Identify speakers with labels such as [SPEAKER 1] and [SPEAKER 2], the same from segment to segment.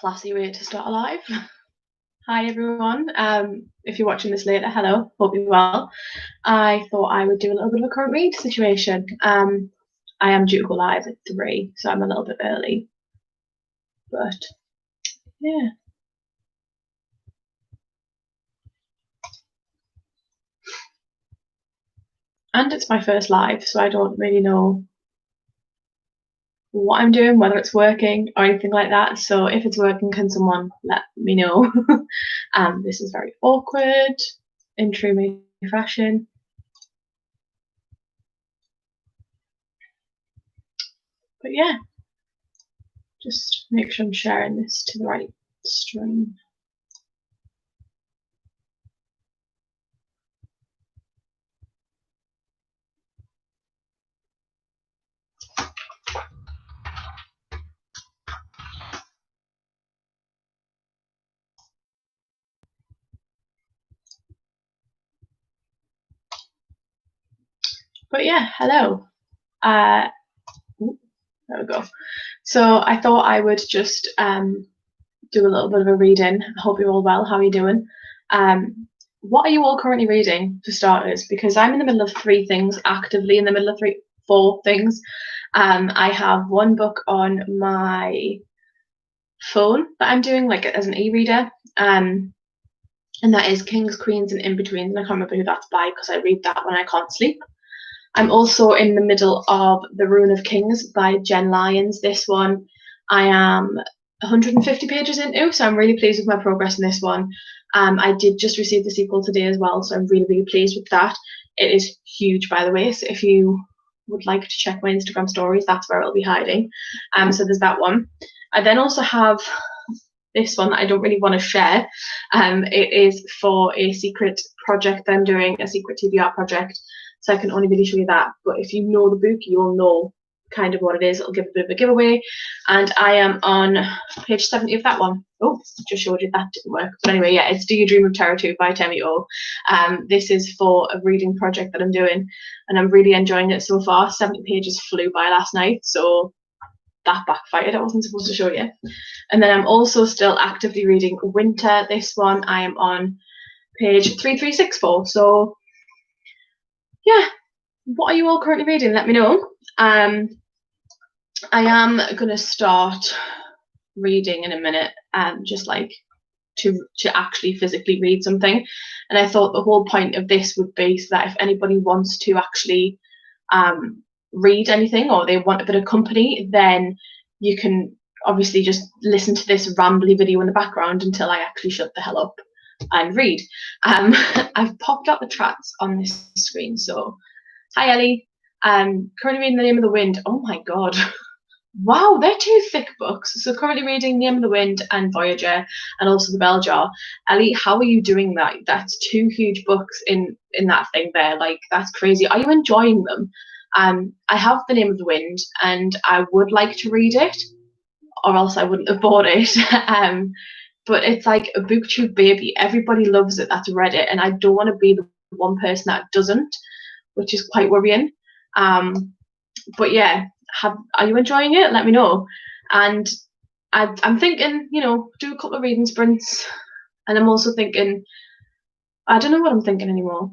[SPEAKER 1] classy way to start a live. Hi everyone. If you're watching this later, hello, hope you're well. I thought I would do a little bit of a current read situation. I am due to go live at 3, so I'm a little bit early. But yeah. And it's my first live, so I don't really know what I'm doing, whether it's working or anything like that. So if it's working, can someone let me know? This is very awkward in true me fashion. But yeah, just make sure I'm sharing this to the right stream. But yeah, hello. There we go. So I thought I would just do a little bit of a reading. I hope you're all well. How are you doing? What are you all currently reading, for starters? Because I'm in the middle of 3 things, actively in the middle of 4 things. I have one book on my phone that I'm doing, like as an e-reader, and that is Kings, Queens, and In-Betweens. And I can't remember who that's by because I read that when I can't sleep. I'm also in the middle of The Ruin of Kings by Jen Lyons. This one I am 150 pages into, so I'm really pleased with my progress in this one. I did just receive the sequel today as well, so I'm really, really pleased with that. It is huge, by the way, so if you would like to check my Instagram stories, that's where it'll be hiding. So there's that one. I then also have this one that I don't really want to share. It is for a secret project that I'm doing, a secret TBR project. So I can only really show you that. But if you know the book, you will know kind of what it is. It'll give a bit of a giveaway. And I am on page 70 of that one. Oh, just showed you that didn't work. But anyway, yeah, it's Do You Dream of Terror 2 by Temi O. This is for a reading project that I'm doing, and I'm really enjoying it so far. 70 pages flew by last night, so that backfired. I wasn't supposed to show you. And then I'm also still actively reading Winter. This one I am on page 3364. So yeah, what are you all currently reading? Let me know. I am going to start reading in a minute, just like to actually physically read something. And I thought the whole point of this would be so that if anybody wants to actually read anything, or they want a bit of company, then you can obviously just listen to this rambly video in the background until I actually shut the hell up and read. I've popped up the chats on this screen, so hi Ellie. Currently reading The Name of the Wind. Oh my god. Wow, they're 2 thick books. So currently reading Name of the Wind and Voyager, and also The Bell Jar. Ellie, how are you doing that? That's 2 huge books in that thing there. Like, that's crazy. Are you enjoying them? I have The Name of the Wind, and I would like to read it, or else I wouldn't have bought it. But it's like a booktube baby. Everybody loves it that's read it, and I don't want to be the one person that doesn't, which is quite worrying. But yeah, are you enjoying it? Let me know. And I'm thinking, do a couple of reading sprints. And I'm also thinking, I don't know what I'm thinking anymore.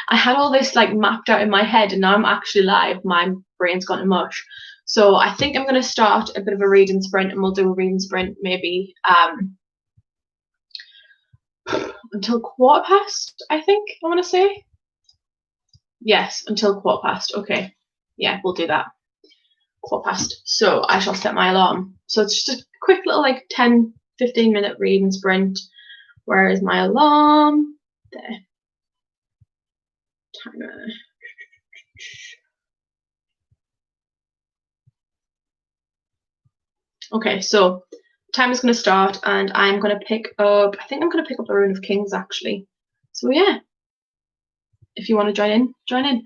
[SPEAKER 1] I had all this like mapped out in my head, and now I'm actually live. My brain's gone to mush. So I think I'm going to start a bit of a reading sprint, and we'll do a reading sprint maybe until 1:15, I think I want to say. Yes, until 1:15. Okay. Yeah, we'll do that. 1:15. So I shall set my alarm. So it's just a quick little like 10-15 minute reading sprint. Where is my alarm? There. Timer. Okay, so time is going to start, and I'm going to pick up, I think I'm going to pick up The Ruin of Kings actually. So yeah, if you want to join in, join in.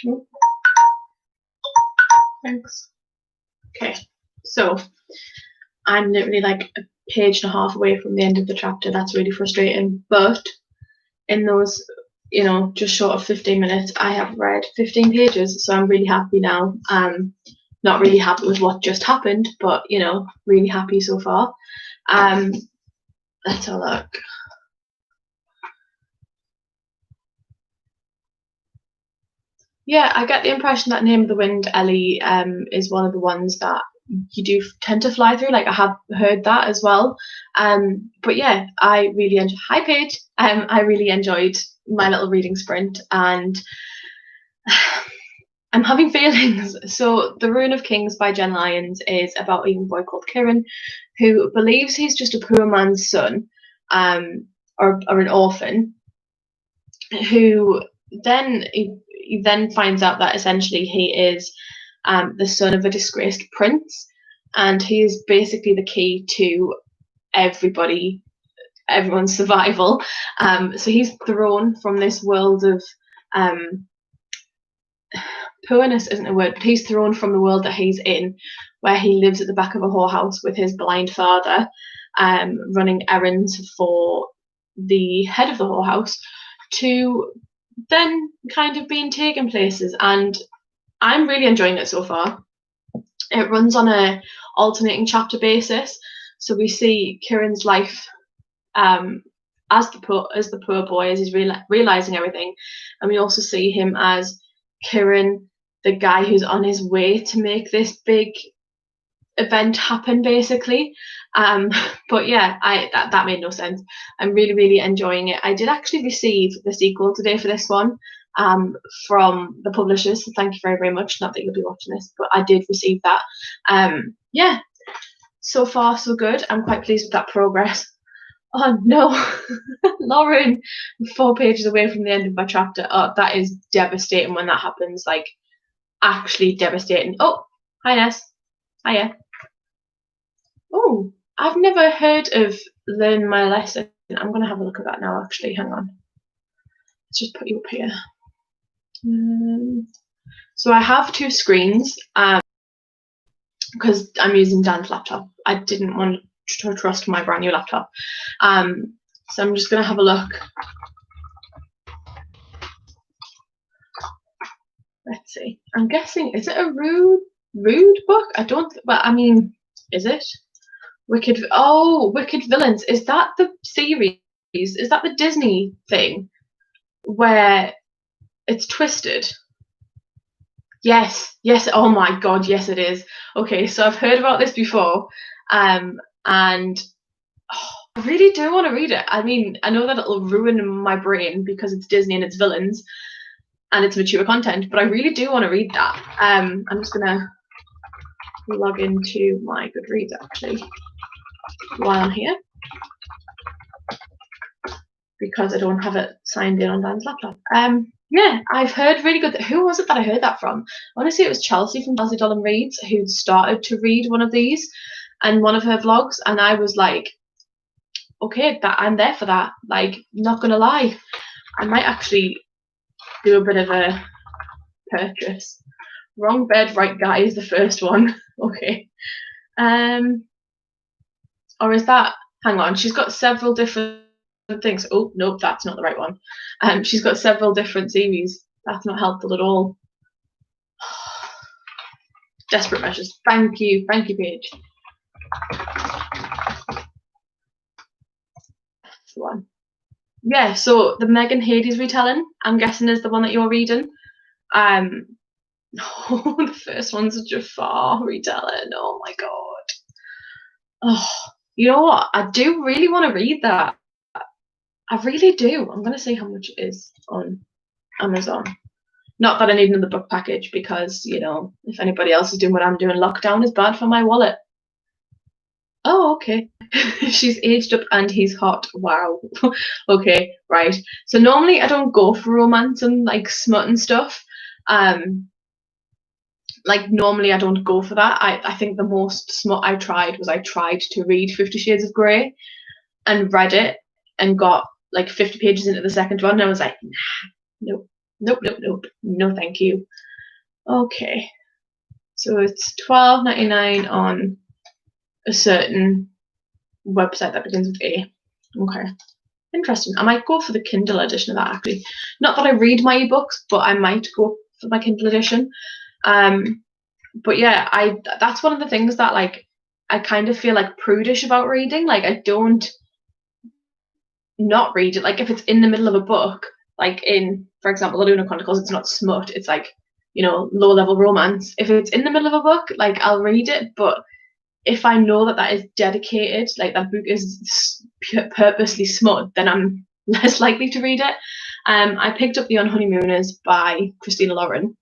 [SPEAKER 1] Oh, thanks. Okay, so I'm literally like a page and a half away from the end of the chapter. That's really frustrating. But in those, just short of 15 minutes, I have read 15 pages, so I'm really happy now. Not really happy with what just happened, but really happy so far. Let's have a look. Yeah, I get the impression that Name of the Wind, Ellie, is one of the ones that you do tend to fly through. Like, I have heard that as well. But yeah, I really enjoyed. Hi, Paige. I really enjoyed my little reading sprint, and I'm having feelings. So, The Ruin of Kings by Jen Lyons is about a young boy called Kieran, who believes he's just a poor man's son, or an orphan, who then he then finds out that essentially he is the son of a disgraced prince, and he is basically the key to everyone's survival. So he's thrown from this world of poorness isn't a word, but he's thrown from the world that he's in, where he lives at the back of a whorehouse with his blind father, running errands for the head of the whorehouse, to then kind of being taken places. And I'm really enjoying it so far. It runs on a alternating chapter basis, so we see Kieran's life as the poor boy, as he's realizing everything, and we also see him as Kieran, the guy who's on his way to make this big event happen, basically. But yeah, that made no sense. I'm really, really enjoying it. I did actually receive the sequel today for this one, from the publishers, so thank you very, very much. Not that you'll be watching this, but I did receive that. Yeah, so far so good. I'm quite pleased with that progress. Oh no, Lauren, 4 pages away from the end of my chapter. Oh, that is devastating when that happens. Like, actually devastating. Oh, hi Ness. Hiya. Oh, I've never heard of Learn My Lesson. I'm going to have a look at that now, actually. Hang on. Let's just put you up here. So I have 2 screens because I'm using Dan's laptop. I didn't want to trust my brand new laptop. So I'm just going to have a look. Let's see. I'm guessing, is it a rude book? I don't, well, I mean, is it? Wicked Villains. Is that the series? Is that the Disney thing where it's twisted? Yes. Oh my god, yes it is. Okay, so I've heard about this before, and I really do want to read it. I mean, I know that it'll ruin my brain because it's Disney and it's villains and it's mature content, but I really do want to read that. I'm just gonna log into my Goodreads actually while I'm here, because I don't have it signed in on Dan's laptop. Yeah, I've heard really good. Who was it that I heard that from? I want to say it was Chelsea from Chelsea Dolan Reads, who started to read one of these and one of her vlogs, and I was like, okay, that I'm there for that. Like, not gonna lie, I might actually do a bit of a purchase. Wrong Bed, Right Guy is the first one. Okay. Or is that? Hang on, she's got several different things. Oh nope, that's not the right one. She's got several different series. That's not helpful at all. Desperate Measures. Thank you, Paige. That's the one. Yeah, so the Megan Hades retelling, I'm guessing, is the one that you're reading. The first one's a Jafar retelling. Oh my god. Oh, you know what? I do really want to read that. I really do. I'm gonna see how much it is on Amazon. Not that I need another book package, because, if anybody else is doing what I'm doing, lockdown is bad for my wallet. Oh, okay. She's aged up and he's hot. Wow. Okay, right. So normally I don't go for romance and like smut and stuff. Like, normally I don't go for that. I think the most smut I tried to read 50 Shades of Grey and read it and got like 50 pages into the second one and I was like, nah, nope, no thank you. Okay, so it's $12.99 on a certain website that begins with A. Okay. Interesting. I might go for the Kindle edition of that, actually. Not that I read my ebooks, but I might go for my Kindle edition. But yeah, that's one of the things that, like, I kind of feel like prudish about reading. Like, I don't not read it. Like, if it's in the middle of a book, like in, for example, the Lunar Chronicles, it's not smut. It's like, you know, low level romance. If it's in the middle of a book, like, I'll read it. But if I know that that is dedicated, like that book is purposely smut, then I'm less likely to read it. I picked up The Unhoneymooners by Christina Lauren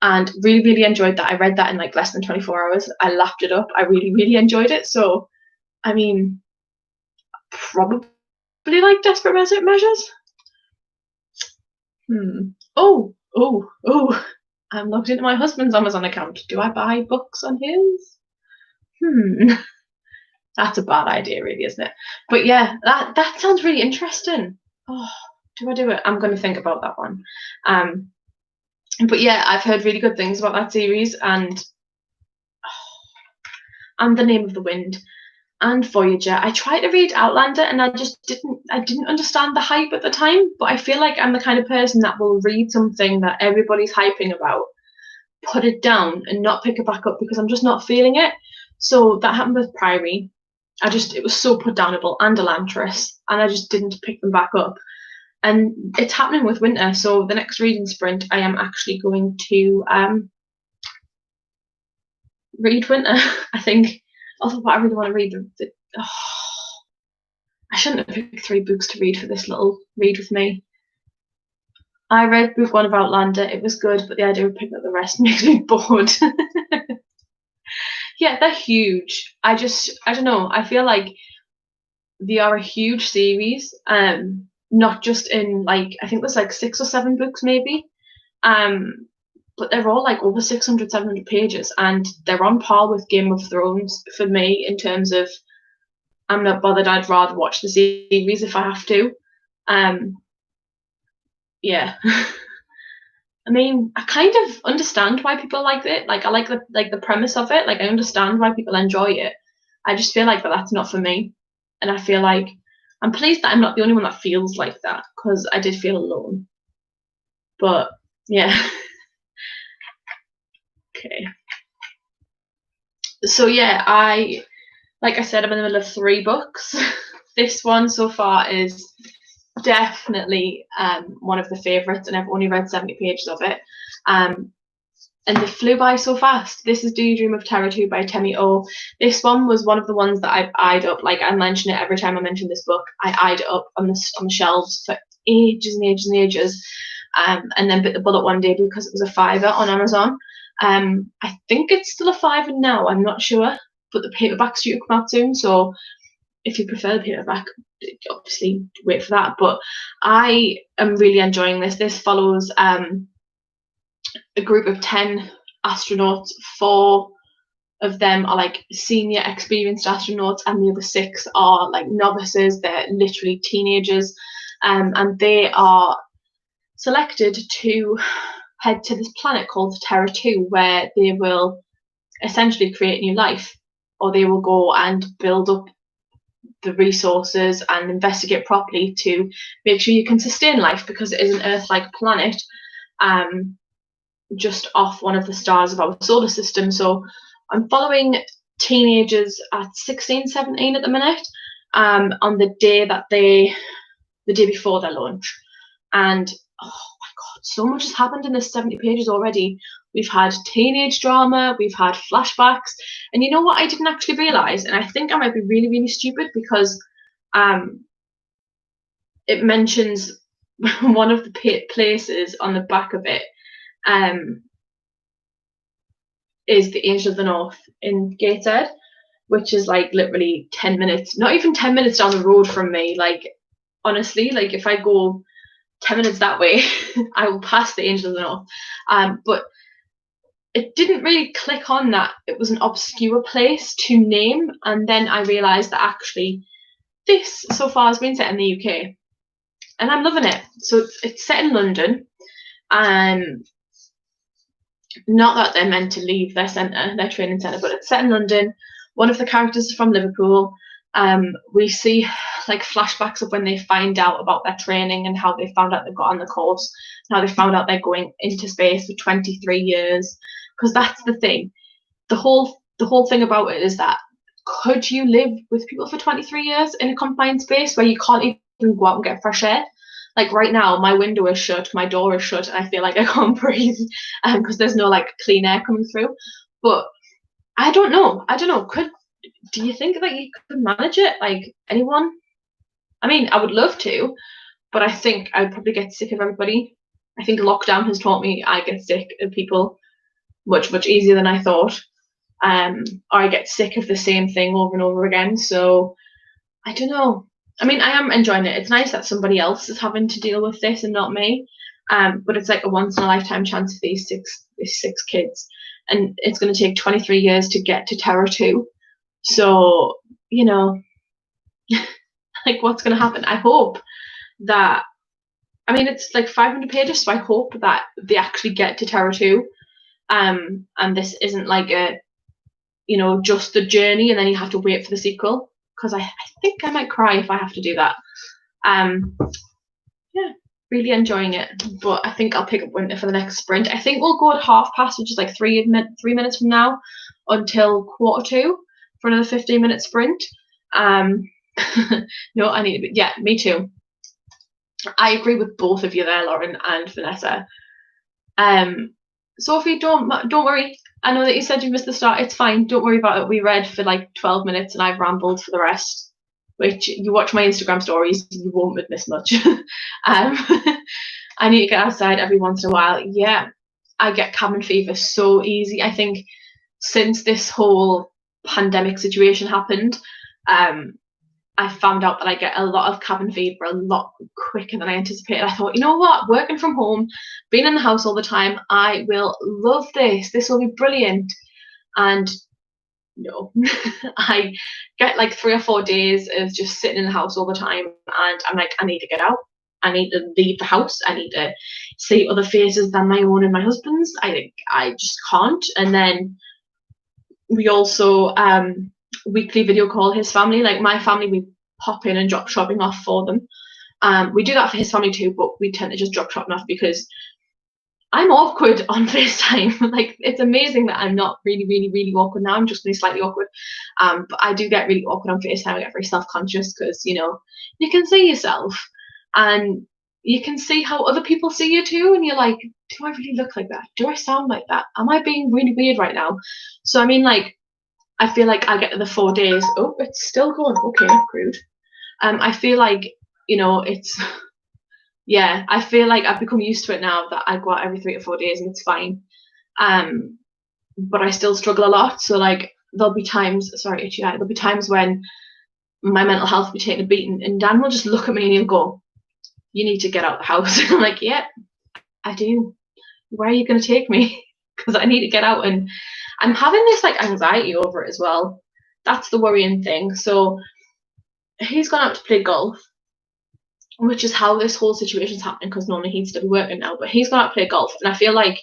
[SPEAKER 1] and really, really enjoyed that. I read that in like less than 24 hours. I lapped it up. I really, really enjoyed it. So, I mean, probably like Desperate Measures. Oh, I'm logged into my husband's Amazon account. Do I buy books on his? That's a bad idea, really, isn't it? But yeah, that sounds really interesting. Oh, do I do it? I'm going to think about that one. But yeah, I've heard really good things about that series, and The Name of the Wind and Voyager. I tried to read Outlander, and I didn't understand the hype at the time. But I feel like I'm the kind of person that will read something that everybody's hyping about, put it down, and not pick it back up because I'm just not feeling it. So that happened with Priory. It was so put downable, and Elantris, and I just didn't pick them back up. And it's happening with Winter, so the next reading sprint, I am actually going to read Winter, I think. Although I really want to read I shouldn't have picked 3 books to read for this little read with me. I read book 1 of Outlander, it was good, but the idea of picking up the rest makes me bored. Yeah, they're huge. I don't know, I feel like they are a huge series, not just in like, I think there's like 6 or 7 books maybe, but they're all like over 600, 700 pages, and they're on par with Game of Thrones for me in terms of I'm not bothered, I'd rather watch the series if I have to. Yeah. I mean, I kind of understand why people like it. Like, I like the premise of it. Like, I understand why people enjoy it. I just feel like that's not for me. And I feel like I'm pleased that I'm not the only one that feels like that, because I did feel alone. But yeah. Okay. So yeah, like I said, I'm in the middle of 3 books. This one so far is definitely one of the favourites, and I've only read 70 pages of it. And they flew by so fast. This is Do You Dream of Terror 2 by Temi O. This one was one of the ones that I've eyed up. Like, I mention it every time I mention this book. I eyed it up on the shelves for ages and ages and ages. And then bit the bullet one day because it was a £5 on Amazon. I think it's still a £5 now, I'm not sure. But the paperback's due to come out soon, so if you prefer the paperback, obviously wait for that. But I am really enjoying this. This follows a group of 10 astronauts. 4 of them are like senior experienced astronauts, and the other 6 are like novices. They're literally teenagers, and they are selected to head to this planet called Terra 2, where they will essentially create new life, or they will go and build up the resources and investigate properly to make sure you can sustain life, because it is an Earth-like planet, just off one of the stars of our solar system. So I'm following teenagers at 16, 17 at the minute, on the day before their launch. And oh my god, so much has happened in this 70 pages already. We've had teenage drama, we've had flashbacks, and you know what I didn't actually realise, and I think I might be really, really stupid, because it mentions one of the places on the back of it is the Angel of the North in Gateshead, which is like literally 10 minutes, not even 10 minutes down the road from me. Like, honestly, like if I go 10 minutes that way, I will pass the Angel of the North. But it didn't really click on that it was an obscure place to name, and then I realised that actually this so far has been set in the UK, and I'm loving it. So it's set in London, not that they're meant to leave their training centre, but it's set in London one of the characters is from Liverpool. We see like flashbacks of when they find out about their training and how they found out they've got on the course, how they found out they're going into space for 23 years. Because that's the thing. The whole thing about it is that, could you live with people for 23 years in a confined space where you can't even go out and get fresh air? Like right now, my window is shut, my door is shut, and I feel like I can't breathe because there's no like clean air coming through. But I don't know. Do you think that you could manage it? Like, anyone? I mean, I would love to, but I think I'd probably get sick of everybody. I think lockdown has taught me I get sick of people much, much easier than I thought. Or I get sick of the same thing over and over again. So I don't know. I mean, I am enjoying it. It's nice that somebody else is having to deal with this and not me. But it's like a once in a lifetime chance for these six kids, and it's going to take 23 years to get to Terra 2. So, you know, like, what's going to happen? I hope that, I mean, it's like 500 pages, so I hope that they actually get to Terra 2. And this isn't like a, just the journey and then you have to wait for the sequel, because I think I might cry if I have to do that. Yeah, really enjoying it, but I think I'll pick up Winter for the next sprint. I think we'll go at 2:30, which is like 3 minutes from now, until 1:45 for another 15-minute sprint. No, I need, yeah, me too. I agree with both of you there, Lauren and Vanessa. Sophie, don't worry. I know that you said you missed the start. It's fine. Don't worry about it. We read for like 12 minutes and I've rambled for the rest, which you watch my Instagram stories, you won't miss much. I need to get outside every once in a while. Yeah, I get cabin fever so easy. I think since this whole pandemic situation happened, I found out that I get a lot of cabin fever a lot quicker than I anticipated. I thought, you know what, working from home, being in the house all the time, I will love this. This will be brilliant. And no, I get like 3 or 4 days of just sitting in the house all the time. And I'm like, I need to get out. I need to leave the house. I need to see other faces than my own and my husband's. I just can't. And then we also weekly video call his family. Like my family, we pop in and drop shopping off for them. We do that for his family too, but we tend to just drop shopping off because I'm awkward on FaceTime. Like, it's amazing that I'm not really, really, really awkward now. I'm just really slightly awkward. But I do get really awkward on FaceTime. I get very self-conscious because, you can see yourself and you can see how other people see you too. And you're like, do I really look like that? Do I sound like that? Am I being really weird right now? So, I mean, like, I feel like I get to the 4 days. Oh, it's still going. Okay, rude. I feel like, it's, yeah, I feel like I've become used to it now that I go out every 3 to 4 days and it's fine. But I still struggle a lot. So like there'll be times, there'll be times when my mental health will be taking a beating and Dan will just look at me and he'll go, you need to get out of the house. I'm like, yeah, I do. Where are you going to take me? Because I need to get out, and I'm having this like anxiety over it as well. That's the worrying thing. So he's gone out to play golf, which is how this whole situation's happening, because normally he'd still be working now, but he's gone out to play golf, and I feel like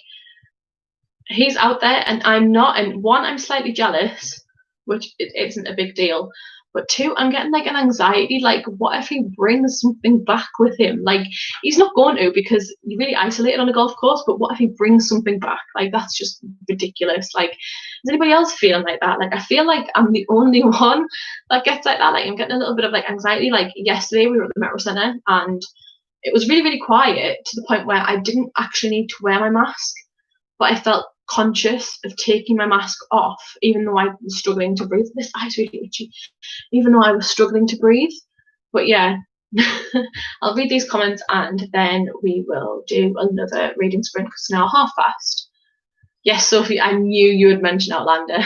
[SPEAKER 1] he's out there and I'm not. And one, I'm slightly jealous, which it isn't a big deal, but two, I'm getting like an anxiety, like what if he brings something back with him? Like, he's not going to, because you're really isolated on a golf course, but what if he brings something back? Like, that's just ridiculous. Like, is anybody else feeling like that? Like, I feel like I'm the only one that gets like that. Like, I'm getting a little bit of like anxiety. Like, yesterday we were at the Metro Centre and it was really, really quiet to the point where I didn't actually need to wear my mask, but I felt conscious of taking my mask off, even though I was struggling to breathe. This eye's really itchy. Even though I was struggling to breathe. But yeah, I'll read these comments and then we will do another reading sprint because it's now past. Yes, Sophie, I knew you would mention Outlander.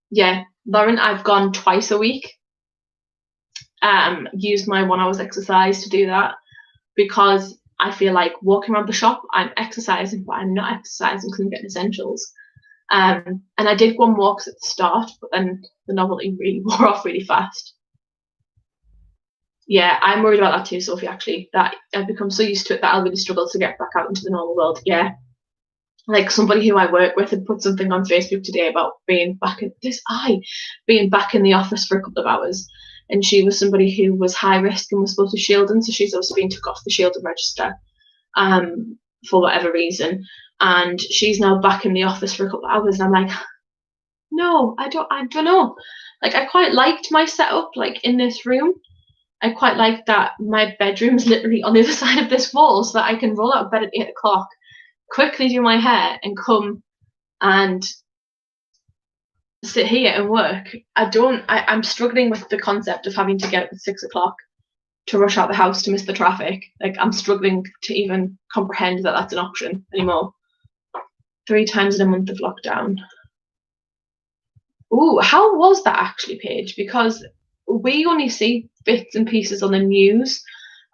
[SPEAKER 1] Yeah, Lauren, I've gone twice a week. Used my 1 hour's exercise to do that, because I feel like walking around the shop, I'm exercising, but I'm not exercising because I'm getting essentials. And I did go on walks at the start, but then the novelty really wore off really fast. Yeah, I'm worried about that too, Sophie, actually, that I've become so used to it that I'll really struggle to get back out into the normal world. Yeah. Like somebody who I work with had put something on Facebook today about being back in the office for a couple of hours. And she was somebody who was high risk and was supposed to shielding, so she's also been took off the shielding register for whatever reason. And she's now back in the office for a couple of hours, and I'm like, no, I don't know. Like I quite liked my setup, like in this room. I quite like that my bedroom's literally on the other side of this wall, so that I can roll out of bed at 8 o'clock, quickly do my hair, and come and sit here and work. I'm struggling with the concept of having to get up at 6 o'clock to rush out the house to miss the traffic. Like I'm struggling to even comprehend that that's an option anymore. 3 times in a month of lockdown. Ooh, how was that actually, Paige? Because we only see bits and pieces on the news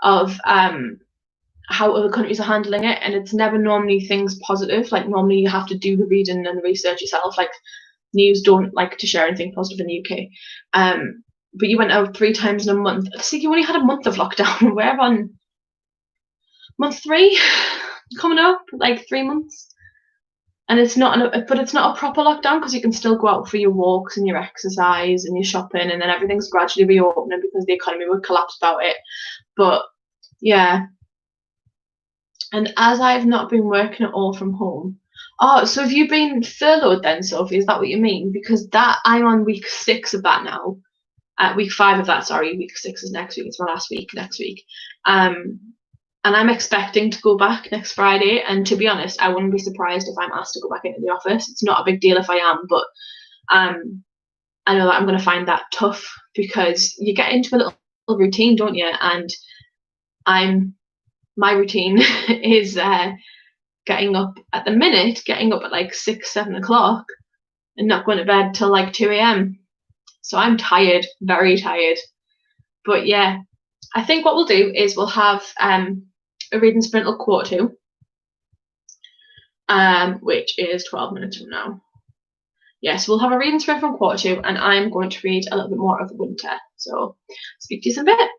[SPEAKER 1] of how other countries are handling it, and it's never normally things positive. Like normally you have to do the reading and the research yourself. Like news don't like to share anything positive in the UK. But you went out 3 times in a month. See, you only had a month of lockdown. We're on month 3 coming up, like 3 months. And it's not a proper lockdown because you can still go out for your walks and your exercise and your shopping, and then everything's gradually reopening because the economy would collapse without it. But yeah. And as I've not been working at all from home. Oh, so have you been furloughed then, Sophie? Is that what you mean? Because that I'm on week 6 of that now. Week 5 of that, sorry. Week 6 is next week. It's my last week next week. And I'm expecting to go back next Friday. And to be honest, I wouldn't be surprised if I'm asked to go back into the office. It's not a big deal if I am, but I know that I'm going to find that tough because you get into a little routine, don't you? And my routine is getting up at like 6-7 o'clock and not going to bed till like 2 a.m. So I'm tired, very tired. But yeah, I think what we'll do is we'll have a reading sprint till 2:45, which is 12 minutes from now. Yes, we'll have a reading sprint from 2:45, and I'm going to read a little bit more of Winter. So speak to you in a bit.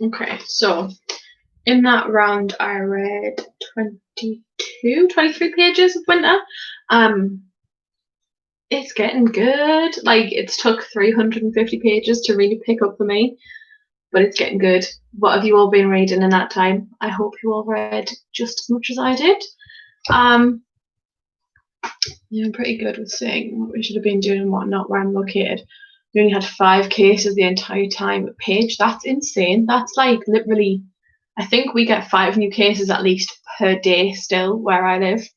[SPEAKER 1] Okay, so in that round, I read 23 pages of Winter. It's getting good. Like, it's took 350 pages to really pick up for me, but it's getting good. What have you all been reading in that time? I hope you all read just as much as I did. Yeah, I'm pretty good with saying what we should have been doing and whatnot, where I'm located. We only had 5 cases the entire time. Page, that's insane. That's like literally, I think we get 5 new cases at least per day still where I live.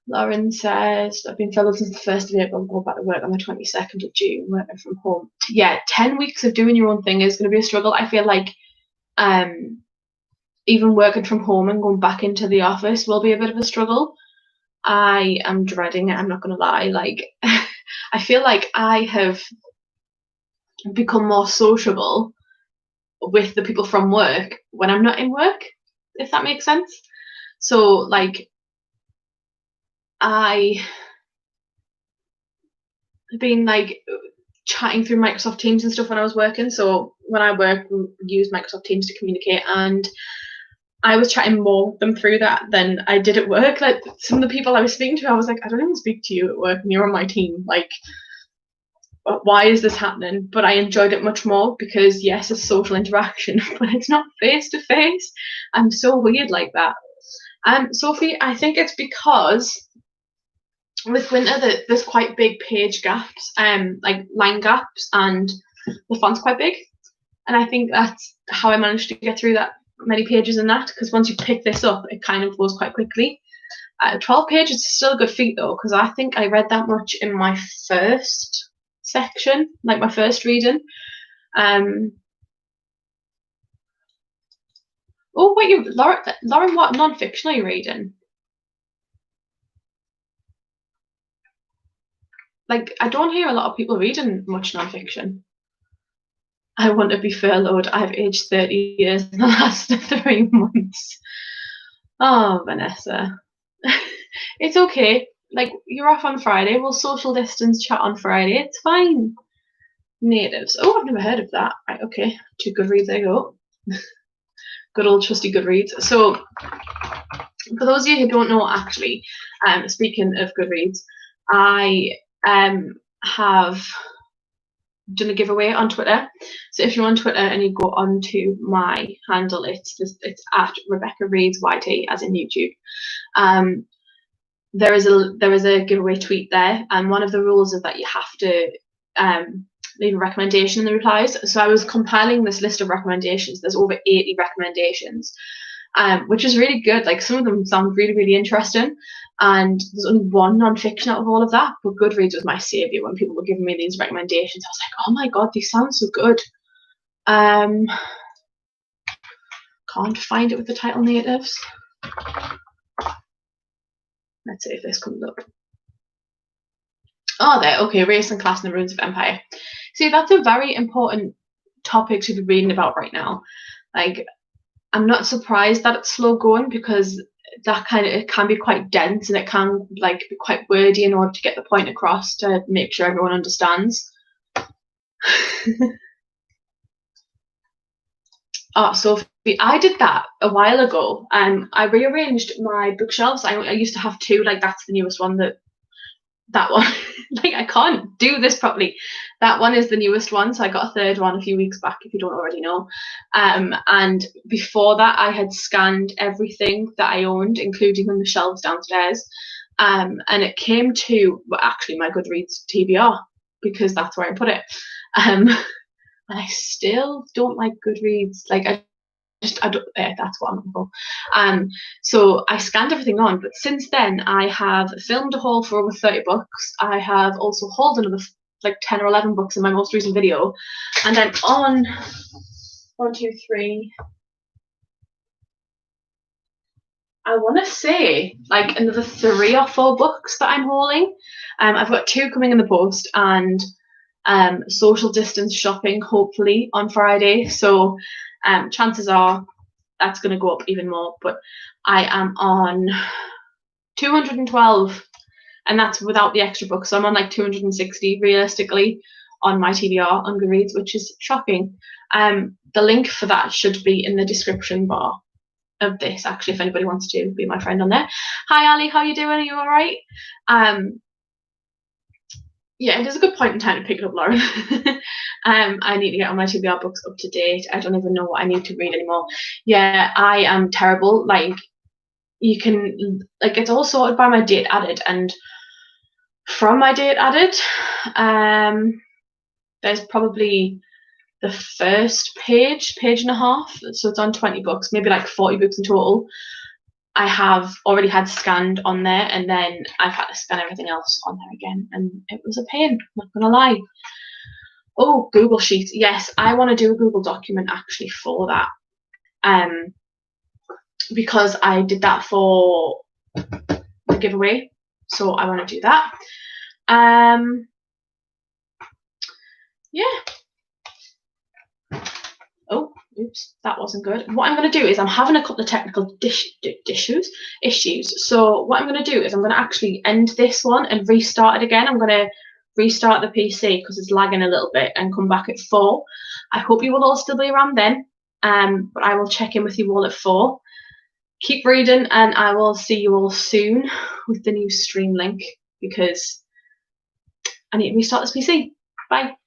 [SPEAKER 1] Lauren says, I've been furloughed since the 1st of April, go back to work on the 22nd of June, working from home. Yeah, 10 weeks of doing your own thing is going to be a struggle. I feel like even working from home and going back into the office will be a bit of a struggle. I am dreading it, I'm not going to lie. Like, I feel like I have become more sociable with the people from work when I'm not in work, if that makes sense. So, like, I have been, like, chatting through Microsoft Teams and stuff when I was working. So when I work, we use Microsoft Teams to communicate, and I was chatting more with them through that than I did at work. Like, some of the people I was speaking to, I was like, I don't even speak to you at work and you're on my team. Like, why is this happening? But I enjoyed it much more because, yes, it's social interaction, but it's not face to face. I'm so weird like that. Sophie, I think it's because with Winter that there's quite big page gaps, like line gaps, and the font's quite big. And I think that's how I managed to get through that many pages in that, because once you pick this up, it kind of goes quite quickly. 12 pages is still a good feat though, because I think I read that much in my first section, like my first reading. Oh, wait, Lauren, what non-fiction are you reading? Like, I don't hear a lot of people reading much non-fiction. I want to be furloughed. I've aged 30 years in the last 3 months. Oh, Vanessa. It's okay. Like, you're off on Friday. We'll social distance chat on Friday. It's fine. Natives. Oh, I've never heard of that. Right, okay. To Goodreads I go. Good old trusty Goodreads. So, for those of you who don't know, actually, speaking of Goodreads, I have done a giveaway on Twitter. So if you're on Twitter and you go onto my handle, it's at Rebecca Reads YT, as in YouTube. There is a giveaway tweet there, and one of the rules is that you have to leave a recommendation in the replies. So I was compiling this list of recommendations. There's over 80 recommendations, which is really good. Like, some of them sound really, really interesting. And there's only one non-fiction out of all of that, but Goodreads was my savior when people were giving me these recommendations. I was like, oh my god, these sound so good. Can't find it with the title Natives. Let's see if this comes up. Oh, there. Okay, Race and Class and the Ruins of Empire. See, that's a very important topic to be reading about right now. Like, I'm not surprised that it's slow going, because that it can be quite dense, and it can, like, be quite wordy in order to get the point across to make sure everyone understands. Oh, Sophie, I did that a while ago. I rearranged my bookshelves. I used to have 2. Like, that's the newest one. That one, like, I can't do this properly. That one is the newest one, so I got a 3rd one a few weeks back, if you don't already know. And before that, I had scanned everything that I owned, including on the shelves downstairs. And it came to, well, actually, my Goodreads TBR, because that's where I put it. And I still don't like Goodreads. Like, that's what I'm looking for. So I scanned everything on, but since then I have filmed a haul for over 30 books. I have also hauled another like 10 or 11 books in my most recent video, and I'm on 1, 2, 3. I want to say like another 3 or 4 books that I'm hauling. I've got 2 coming in the post, and social distance shopping hopefully on Friday. So chances are that's going to go up even more. But I am on 212, and that's without the extra books. So I'm on like 260 realistically on my TBR on Goodreads, which is shocking. The link for that should be in the description bar of this, actually, if anybody wants to be my friend on there. Hi Ali, how you doing? Are you all right? Yeah, it is a good point in time to pick it up, Lauren. I need to get on my TBR books up to date. I don't even know what I need to read anymore. Yeah, I am terrible. Like, you can, like, it's all sorted by my date added, and from my date added, there's probably the first page and a half, so it's on 20 books, maybe like 40 books in total, I have already had scanned on there, and then I've had to scan everything else on there again, and it was a pain, I'm not gonna lie. Oh, Google Sheets, yes, I want to do a Google document actually for that, because I did that for the giveaway, so I want to do that. Yeah. Oh, oops, that wasn't good. What I'm going to do is I'm having a couple of technical issues. So what I'm going to do is I'm going to actually end this one and restart it again. I'm going to restart the PC because it's lagging a little bit and come back at 4. I hope you will all still be around then, but I will check in with you all at 4. Keep reading, and I will see you all soon with the new stream link because I need to restart this PC. Bye.